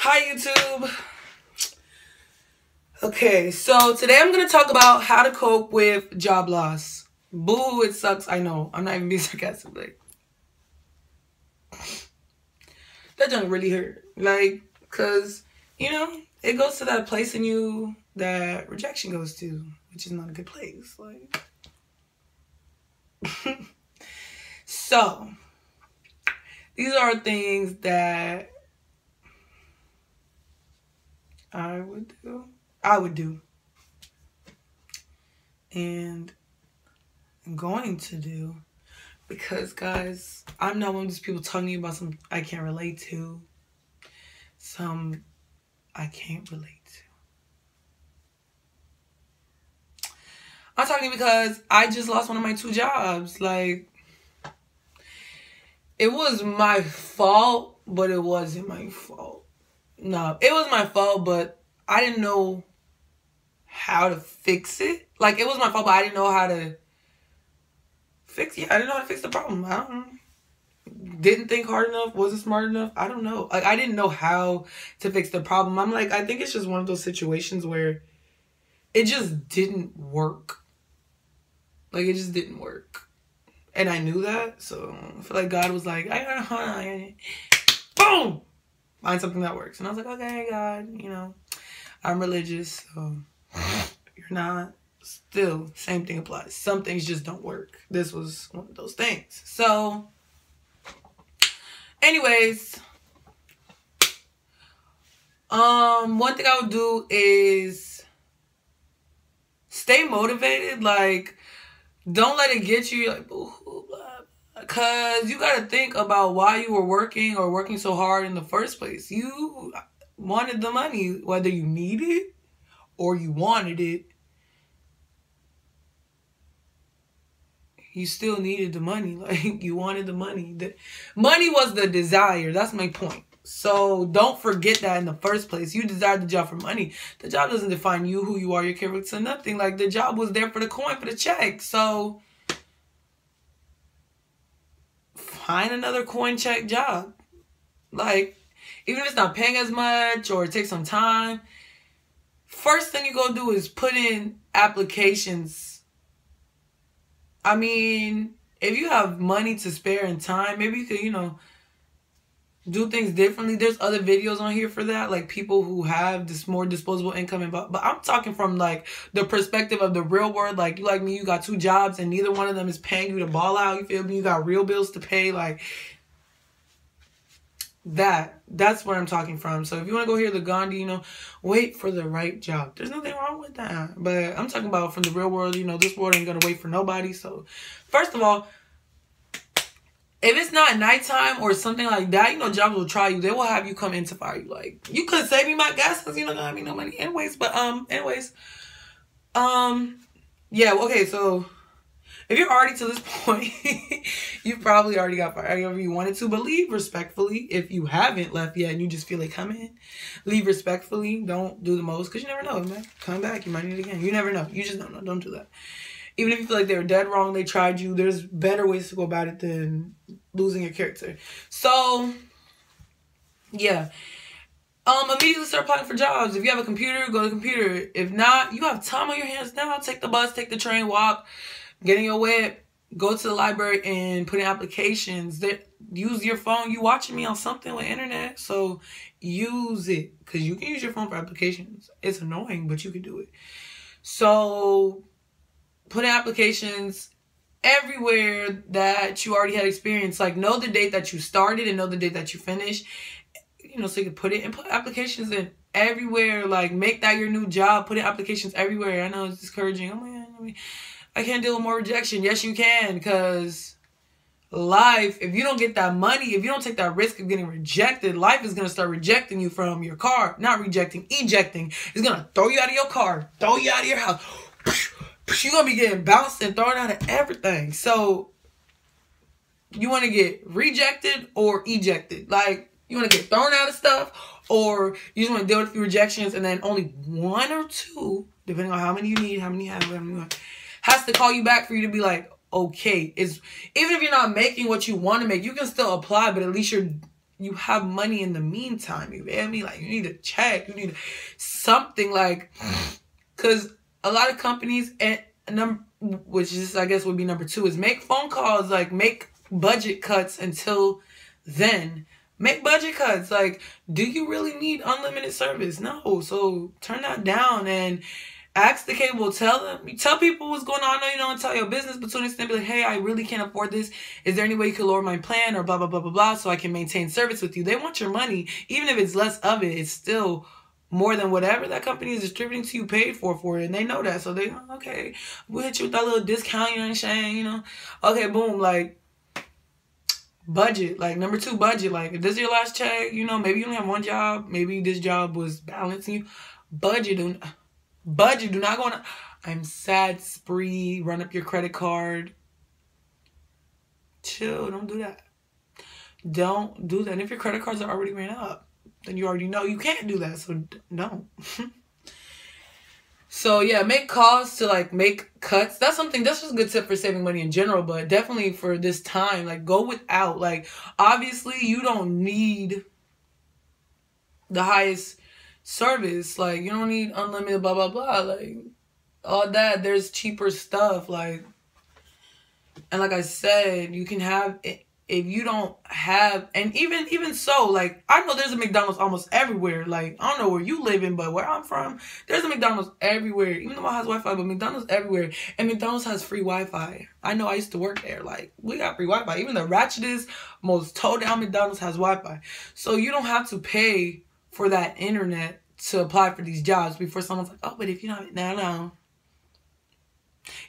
Hi YouTube. Okay, so today I'm going to talk about how to cope with job loss. Boo, it sucks. I know. I'm not even being sarcastic. Like, that doesn't really hurt. Like, because, it goes to that place in you that rejection goes to, which is not a good place. Like, so, these are things that I would do. And I'm going to do. Because, guys, I'm not one of those people telling you about some I can't relate to. Some I can't relate to. I'm talking because I just lost one of my 2 jobs. Like, it was my fault, but it wasn't my fault. No, it was my fault, but I didn't know how to fix it. Like, it was my fault, but I didn't know how to fix it. I didn't know how to fix the problem. I don't know. Didn't think hard enough, wasn't smart enough. I don't know. Like, I didn't know how to fix the problem. I'm like, I think it's just one of those situations where it just didn't work. Like, it just didn't work. And I knew that. So I feel like God was like, boom! Find something that works. And I was like, okay, God, I'm religious. So you're not. Still, same thing applies. Some things just don't work. This was one of those things. So, anyways, one thing I would do is stay motivated. Like, don't let it get you like, blah, blah. Because you got to think about why you were working or working so hard in the first place. You wanted the money, whether you need it or you wanted it. You still needed the money. Like, you wanted the money. The money was the desire. That's my point. So don't forget that in the first place. You desired the job for money. The job doesn't define you, who you are, your character, nothing. Like, the job was there for the coin, for the check. So find another coin check job. Like, even if it's not paying as much or it takes some time, first thing you go do is put in applications. I mean, if you have money to spare and time, maybe you could, do things differently. There's other videos on here for that, like people who have this more disposable income. But I'm talking from, like, the perspective of the real world. Like, you like me, you got 2 jobs and neither one of them is paying you to ball out. You feel me? You got real bills to pay. Like, that's where I'm talking from. So if you want to go hear the Gandhi, wait for the right job. There's nothing wrong with that. But I'm talking about from the real world. This world ain't going to wait for nobody. So first of all, if it's not nighttime or something like that, jobs will try you. They will have you come in to fire you. Like, you could save me my gas because you don't have me no money anyways. But yeah, okay, so if you're already to this point, you probably already got fired however you wanted to. But leave respectfully. If you haven't left yet and you just feel like coming, leave respectfully. Don't do the most, because you never know, man. Come back, you might need it again. You never know. You just don't know. Don't do that. Even if you feel like they were dead wrong, they tried you, there's better ways to go about it than losing your character. So, yeah. Immediately start applying for jobs. If you have a computer, go to the computer. If not, you have time on your hands now. Take the bus, take the train, walk, get in your web, go to the library and put in applications. Use your phone. You watching me on something with internet, so use it. Because you can use your phone for applications. It's annoying, but you can do it. So put in applications everywhere that you already had experience. Like, know the date that you started and know the date that you finished. So you can put it and put applications in everywhere. Like, make that your new job. Put in applications everywhere. I know it's discouraging. Oh man, I can't deal with more rejection. Yes, you can, because life, if you don't get that money, if you don't take that risk of getting rejected, life is going to start rejecting you from your car. Not rejecting, ejecting. It's going to throw you out of your car, throw you out of your house. You're going to be getting bounced and thrown out of everything. So, you want to get rejected or ejected. Like, you want to get thrown out of stuff, or you just want to deal with a few rejections, and then only 1 or 2, depending on how many you need, how many you have, how many you want, has to call you back for you to be like, okay. Even if you're not making what you want to make, you can still apply, but at least you're you have money in the meantime. You feel me? Like, you need a check. You need something, like, because a lot of companies, and which is, I guess, would be number 2, is make phone calls, like, make budget cuts until then. Make budget cuts. Like, do you really need unlimited service? No. So turn that down and ask the cable. Tell people what's going on. I know you don't tell your business, but to an extent, be like, hey, I really can't afford this. Is there any way you could lower my plan or blah, blah, blah, blah, blah, so I can maintain service with you? They want your money. Even if it's less of it, it's still more than whatever that company is distributing to you paid for it. And they know that. So they, okay, we'll hit you with that little discount, you know what I'm saying? You know? Okay, boom, like, budget. Like, number 2, budget. Like, if this is your last check, you know, maybe you only have one job. Maybe this job was balancing you. Budget. Do not go on I'm sad spree, run up your credit card. Chill, don't do that. Don't do that. And if your credit cards are already ran up, then you already know you can't do that, so don't. So yeah, make calls to, like, make cuts. That's just a good tip for saving money in general, but definitely for this time, like, go without. Like, obviously you don't need the highest service. Like, you don't need unlimited blah, blah, blah. Like, all that. There's cheaper stuff. Like, and like I said, you can have it. If you don't have, and even so, like, I know there's a McDonald's almost everywhere. Like, I don't know where you live in, but where I'm from, there's a McDonald's everywhere. Even though it has Wi-Fi, but McDonald's everywhere. And McDonald's has free Wi-Fi. I know I used to work there. Like, we got free Wi-Fi. Even the ratchetest, most toe-down McDonald's has Wi-Fi. So you don't have to pay for that internet to apply for these jobs before someone's like, oh, but if you don't, no.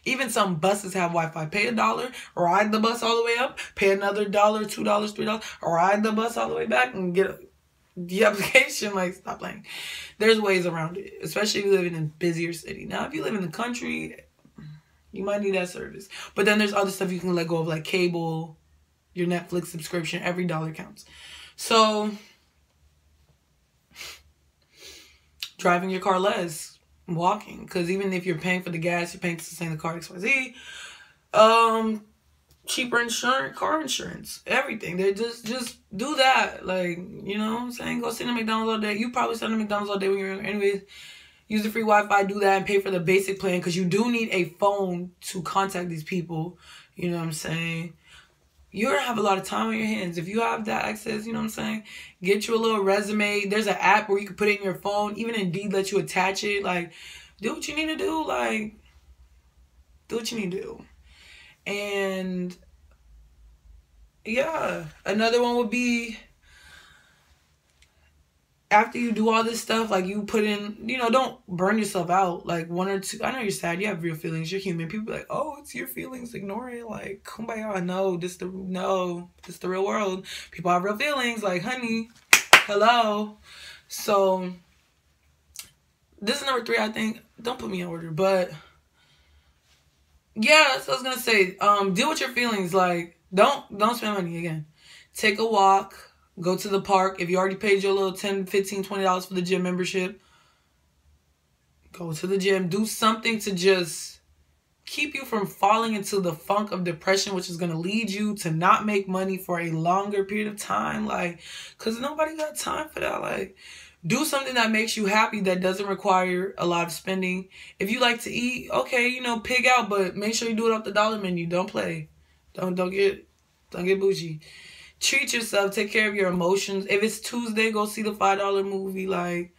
Even some buses have Wi-Fi. Pay $1, ride the bus all the way up, pay another $1, $2, $3, ride the bus all the way back and get the application. Like, stop playing. There's ways around it, especially if you live in a busier city. Now, if you live in the country, you might need that service. But then there's other stuff you can let go of, like cable, your Netflix subscription. Every dollar counts. So, driving your car less. Walking, because even if you're paying for the gas, you're paying to sustain the car, XYZ. Cheaper insurance, car insurance, everything. They just do that. Like, you know what I'm saying? Go sit in McDonald's all day. You probably sit in McDonald's all day when you're young. Anyways, use the free Wi-Fi, do that, and pay for the basic plan, because you do need a phone to contact these people. You know what I'm saying? You're going to have a lot of time on your hands. If you have that access, you know what I'm saying? Get you a little resume. There's an app where you can put it in your phone. Even Indeed lets you attach it. Like, do what you need to do. Like, do what you need to do. And, yeah. Another one would be, after you do all this stuff, like, you put in, you know, don't burn yourself out. Like, 1 or 2, I know you're sad, you have real feelings, you're human. People be like, oh, it's your feelings, ignore it. Like, kumbaya, no, this the real world. People have real feelings, like, honey, hello. So, this is number 3, I think. Don't put me in order, but, yeah, that's what I was gonna say. Deal with your feelings. Like, don't spend money again. Take a walk. Go to the park. If you already paid your little $10, $15, $20 for the gym membership, go to the gym. Do something to just keep you from falling into the funk of depression, which is going to lead you to not make money for a longer period of time. Like, because nobody got time for that. Like, do something that makes you happy that doesn't require a lot of spending. If you like to eat, okay, you know, pig out, but make sure you do it off the dollar menu. Don't play. Don't get bougie. Treat yourself. Take care of your emotions. If it's Tuesday, go see the $5 movie. Like,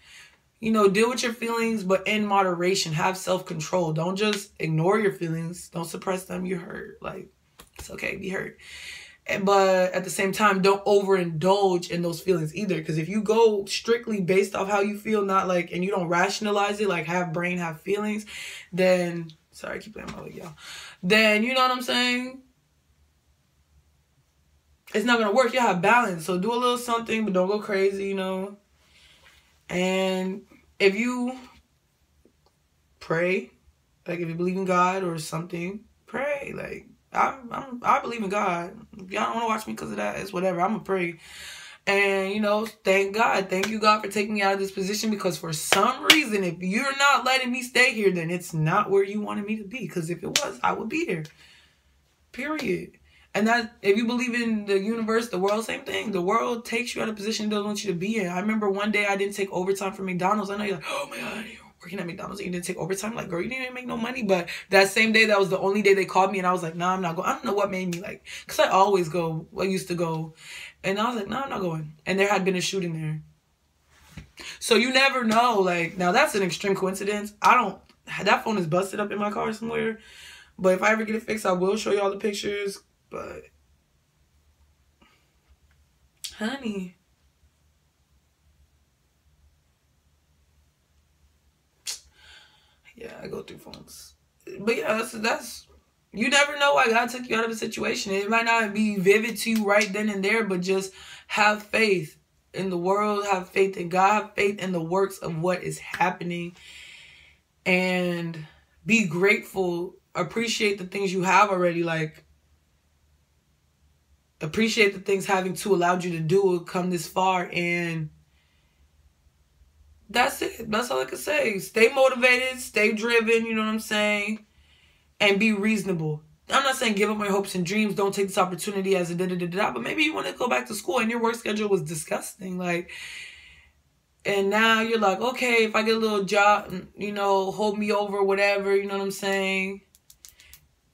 you know, deal with your feelings, but in moderation. Have self-control. Don't just ignore your feelings. Don't suppress them. You're hurt. Like, it's okay. Be hurt. But at the same time, don't overindulge in those feelings either. Because if you go strictly based off how you feel, not like, and you don't rationalize it, like have brain, have feelings, then, sorry, I keep playing my leg, y'all. Then, you know what I'm saying? It's not going to work. You have balance. So do a little something, but don't go crazy, you know. And if you pray, like if you believe in God or something, pray. Like, I believe in God. If y'all don't want to watch me because of that, it's whatever. I'm going to pray. And, you know, thank God. Thank you, God, for taking me out of this position, because for some reason, if you're not letting me stay here, then it's not where you wanted me to be. Because if it was, I would be there. Period. And that, if you believe in the universe, the world, same thing. The world takes you out of a position it doesn't want you to be in. I remember one day I didn't take overtime for McDonald's. I know you're like, oh my God, you're working at McDonald's and you didn't take overtime. Like, girl, you didn't even make no money. But that same day, that was the only day they called me. And I was like, nah, I'm not going. I don't know what made me like, because I always go. I used to go. And I was like, no, I'm not going. And there had been a shooting there. So you never know. Like, now that's an extreme coincidence. That phone is busted up in my car somewhere. But if I ever get it fixed, I will show you all the pictures. But, honey, yeah, I go through phones. But yeah, that's you never know why God took you out of a situation. It might not be vivid to you right then and there, but just have faith in the world, have faith in God, have faith in the works of what is happening, and be grateful. Appreciate the things you have already, like appreciate the things having to allowed you to do come this far, and that's it. That's all I can say. Stay motivated, stay driven, you know what I'm saying? And be reasonable. I'm not saying give up on your hopes and dreams. Don't take this opportunity as a da-da-da-da, but maybe you want to go back to school and your work schedule was disgusting. Like, and now you're like, okay, if I get a little job, you know, hold me over, whatever, you know what I'm saying?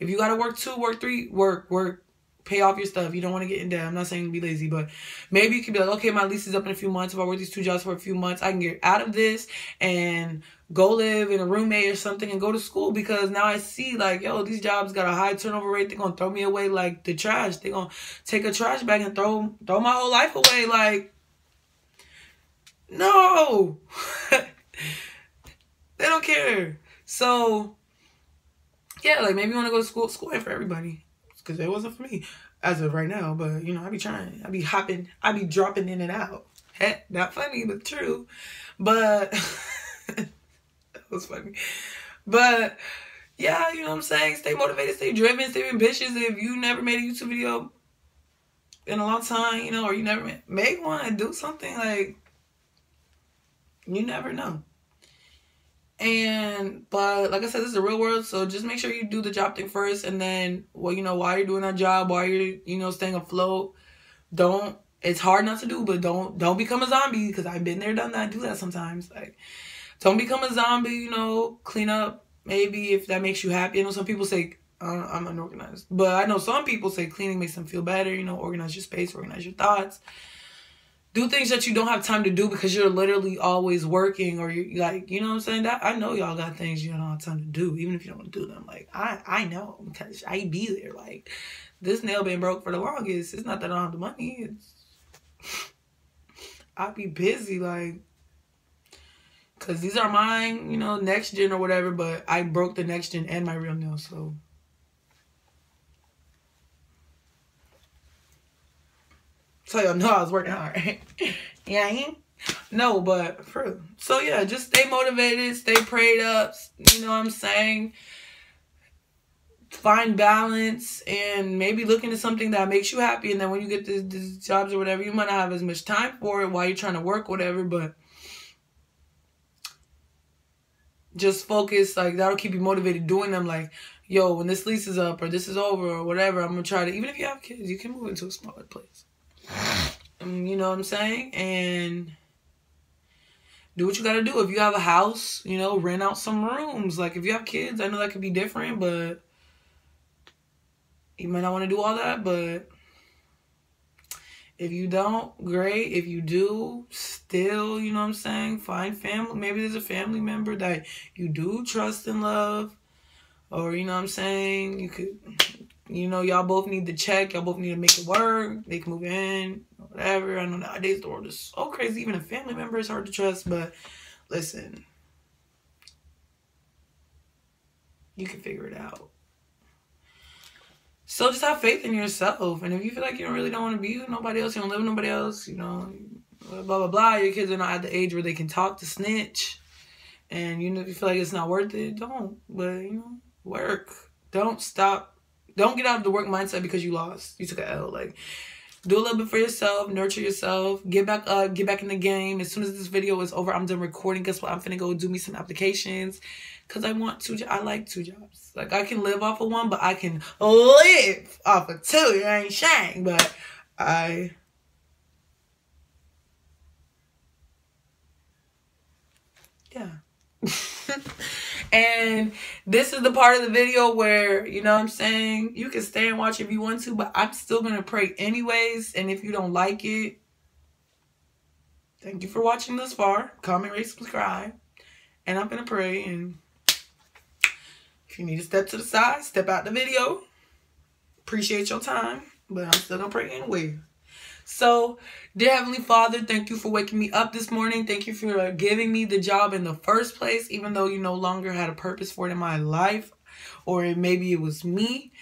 If you got to work 2, work 3, work. Pay off your stuff. You don't want to get in debt. I'm not saying be lazy, but maybe you could be like, okay, my lease is up in a few months. If I work these 2 jobs for a few months, I can get out of this and go live in a roommate or something and go to school, because now I see like, yo, these jobs got a high turnover rate. They're going to throw me away like the trash. They're going to take a trash bag and throw my whole life away. Like, no. They don't care. So, yeah, like maybe you want to go to school. School ain't for everybody. Because it wasn't for me as of right now. But, you know, I be trying. I be hopping. I be dropping in and out. Heck, not funny, but true. But, that was funny. But, yeah, you know what I'm saying? Stay motivated, stay driven, stay ambitious. If you never made a YouTube video in a long time, you know, or you never make one and do something, like, you never know. But like I said, this is the real world, so just make sure you do the job thing first, and then, well, you know, while you're doing that job, while you're, you know, staying afloat, it's hard not to do, but don't become a zombie, because I've been there, done that, do that sometimes. Like, don't become a zombie, you know, clean up, maybe, if that makes you happy. I know some people say, I'm unorganized, but I know some people say cleaning makes them feel better, you know, organize your space, organize your thoughts. Do things that you don't have time to do because you're literally always working, or you're like, you know what I'm saying? That I know y'all got things you don't have time to do, even if you don't do them. Like, I know, because I be there. Like, this nail been broke for the longest. It's not that I don't have the money. I be busy, like, because these are mine, you know, next gen or whatever, but I broke the next gen and my real nail, so. So y'all know I was working hard. Yeah, no, but for real. So yeah, just stay motivated, stay prayed up, you know what I'm saying? Find balance, and maybe look into something that makes you happy, and then when you get these jobs or whatever, you might not have as much time for it while you're trying to work, whatever, but just focus, like, that'll keep you motivated doing them, like, yo, when this lease is up, or this is over, or whatever, I'm gonna try to, even if you have kids, you can move into a smaller place. You know what I'm saying? And do what you gotta do. If you have a house, you know, rent out some rooms. Like, if you have kids, I know that could be different, but you might not want to do all that. But if you don't, great. If you do, still, you know what I'm saying? Find family. Maybe there's a family member that you do trust and love. Or, you know what I'm saying? You could, you know, y'all both need to check. Y'all both need to make it work. They can move in, whatever. I know nowadays the world is so crazy. Even a family member is hard to trust. But listen, you can figure it out. So just have faith in yourself. And if you feel like you don't want to be with nobody else, you don't live with nobody else, you know, blah, blah, blah. Your kids are not at the age where they can talk to snitch. And, you know, if you feel like it's not worth it, don't. But, you know, work. Don't stop. Don't get out of the work mindset because you lost. You took an L. Like, Do a little bit for yourself. Nurture yourself. Get back up. Get back in the game. As soon as this video is over, I'm done recording. Guess what? I'm finna go do me some applications. Because I want 2 jobs. I like 2 jobs. Like, I can live off of 1, but I can live off of 2. It ain't shame. But yeah. And this is the part of the video where, you know what I'm saying, you can stay and watch if you want to, but I'm still going to pray anyways. And if you don't like it, thank you for watching this far. Comment, rate, subscribe. And I'm going to pray. And if you need to step to the side, step out the video. Appreciate your time, but I'm still going to pray anyway. So, dear Heavenly Father, thank you for waking me up this morning. Thank you for giving me the job in the first place, even though you no longer had a purpose for it in my life, or maybe it was me.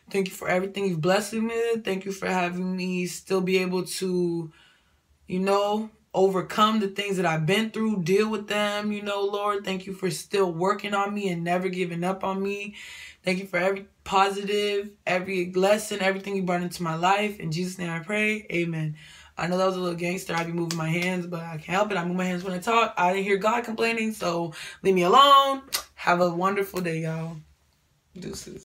Thank you for everything you've blessed me with. Thank you for having me still be able to, you know, overcome the things that I've been through, deal with them, you know, Lord. Thank you for still working on me and never giving up on me. Thank you for every positive, every lesson, everything you brought into my life. In Jesus' name I pray. Amen. I know that was a little gangster. I be moving my hands, but I can't help it. I move my hands when I talk. I didn't hear God complaining, so leave me alone. Have a wonderful day, y'all. Deuces.